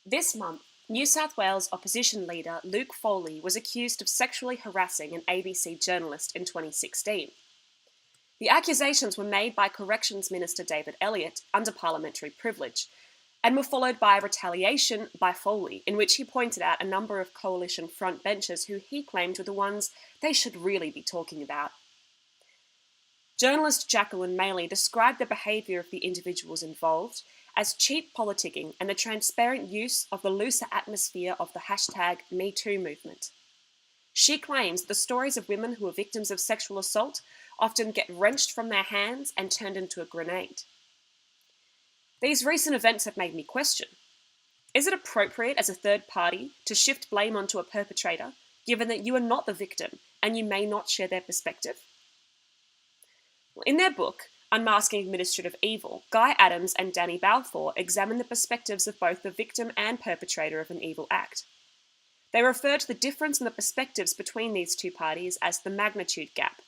This month, New South Wales opposition leader Luke Foley was accused of sexually harassing an ABC journalist in 2016. The accusations were made by Corrections Minister David Elliott under parliamentary privilege, and were followed by retaliation by Foley, in which he pointed out a number of coalition frontbenchers who he claimed were the ones they should really be talking about. Journalist Jacqueline Maley described the behaviour of the individuals involved as cheap politicking and the transparent use of the looser atmosphere of the hashtag #MeToo movement. She claims the stories of women who are victims of sexual assault often get wrenched from their hands and turned into a grenade. These recent events have made me question, is it appropriate as a third party to shift blame onto a perpetrator, given that you are not the victim and you may not share their perspective? In their book, Unmasking Administrative Evil, Guy Adams and Danny Balfour examine the perspectives of both the victim and perpetrator of an evil act. They refer to the difference in the perspectives between these two parties as the magnitude gap.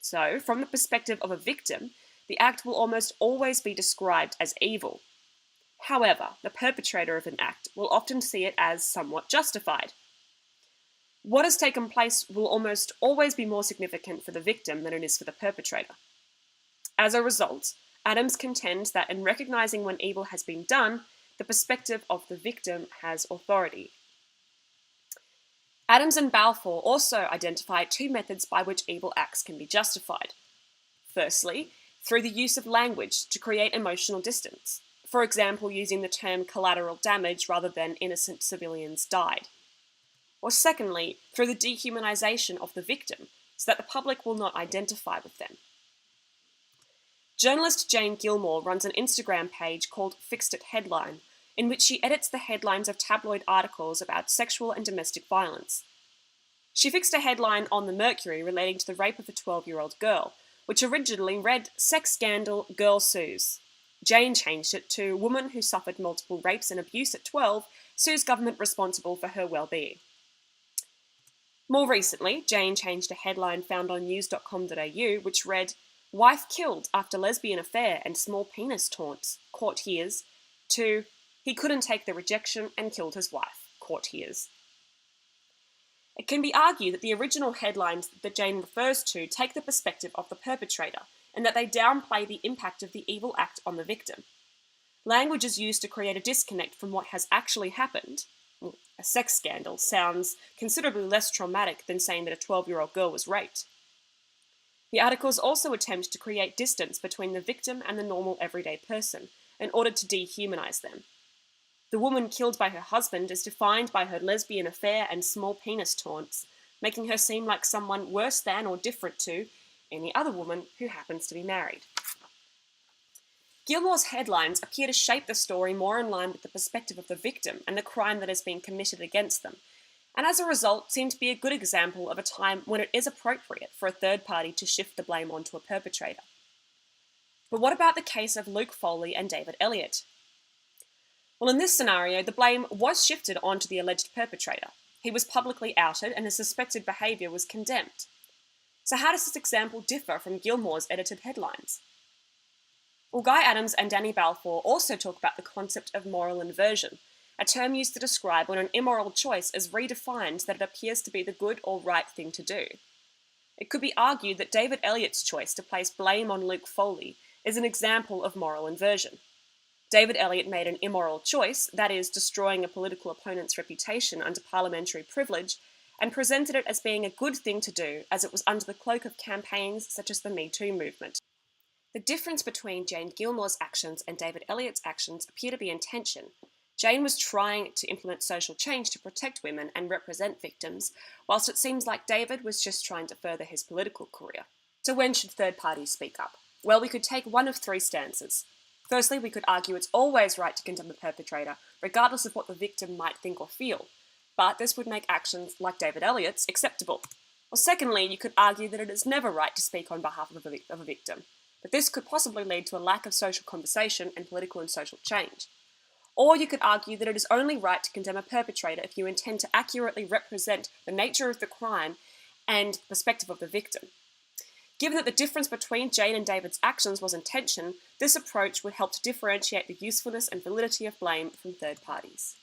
So, from the perspective of a victim, the act will almost always be described as evil. However, the perpetrator of an act will often see it as somewhat justified. What has taken place will almost always be more significant for the victim than it is for the perpetrator. As a result, Adams contends that in recognising when evil has been done, the perspective of the victim has authority. Adams and Balfour also identify two methods by which evil acts can be justified. Firstly, through the use of language to create emotional distance, for example using the term collateral damage rather than innocent civilians died. Or secondly, through the dehumanisation of the victim, so that the public will not identify with them. Journalist Jane Gilmore runs an Instagram page called Fixed It Headline, in which she edits the headlines of tabloid articles about sexual and domestic violence. She fixed a headline on the Mercury relating to the rape of a 12-year-old girl, which originally read, "Sex Scandal, Girl Sues." Jane changed it to, "Woman who suffered multiple rapes and abuse at 12 sues government responsible for her well-being." More recently, Jane changed a headline found on news.com.au which read, "Wife killed after lesbian affair and small penis taunts, court hears," to, "He couldn't take the rejection and killed his wife, court hears." It can be argued that the original headlines that Jane refers to take the perspective of the perpetrator, and that they downplay the impact of the evil act on the victim. Language is used to create a disconnect from what has actually happened. A sex scandal sounds considerably less traumatic than saying that a 12-year-old girl was raped. The articles also attempt to create distance between the victim and the normal everyday person, in order to dehumanise them. The woman killed by her husband is defined by her lesbian affair and small penis taunts, making her seem like someone worse than or different to any other woman who happens to be married. Gilmore's headlines appear to shape the story more in line with the perspective of the victim and the crime that has been committed against them, and as a result seem to be a good example of a time when it is appropriate for a third party to shift the blame onto a perpetrator. But what about the case of Luke Foley and David Elliott? Well, in this scenario, the blame was shifted onto the alleged perpetrator. He was publicly outed and his suspected behaviour was condemned. So how does this example differ from Gilmore's edited headlines? Well, Guy Adams and Danny Balfour also talk about the concept of moral inversion, a term used to describe when an immoral choice is redefined so that it appears to be the good or right thing to do. It could be argued that David Elliott's choice to place blame on Luke Foley is an example of moral inversion. David Elliott made an immoral choice, that is, destroying a political opponent's reputation under parliamentary privilege, and presented it as being a good thing to do as it was under the cloak of campaigns such as the #MeToo movement. The difference between Jane Gilmore's actions and David Elliott's actions appear to be in tension. Jane was trying to implement social change to protect women and represent victims, whilst it seems like David was just trying to further his political career. So when should third parties speak up? Well, we could take one of three stances. Firstly, we could argue it's always right to condemn the perpetrator, regardless of what the victim might think or feel, but this would make actions like David Elliott's acceptable. Or secondly, you could argue that it is never right to speak on behalf of a victim, but this could possibly lead to a lack of social conversation and political and social change. Or you could argue that it is only right to condemn a perpetrator if you intend to accurately represent the nature of the crime and the perspective of the victim. Given that the difference between Jane and David's actions was intention, this approach would help to differentiate the usefulness and validity of blame from third parties.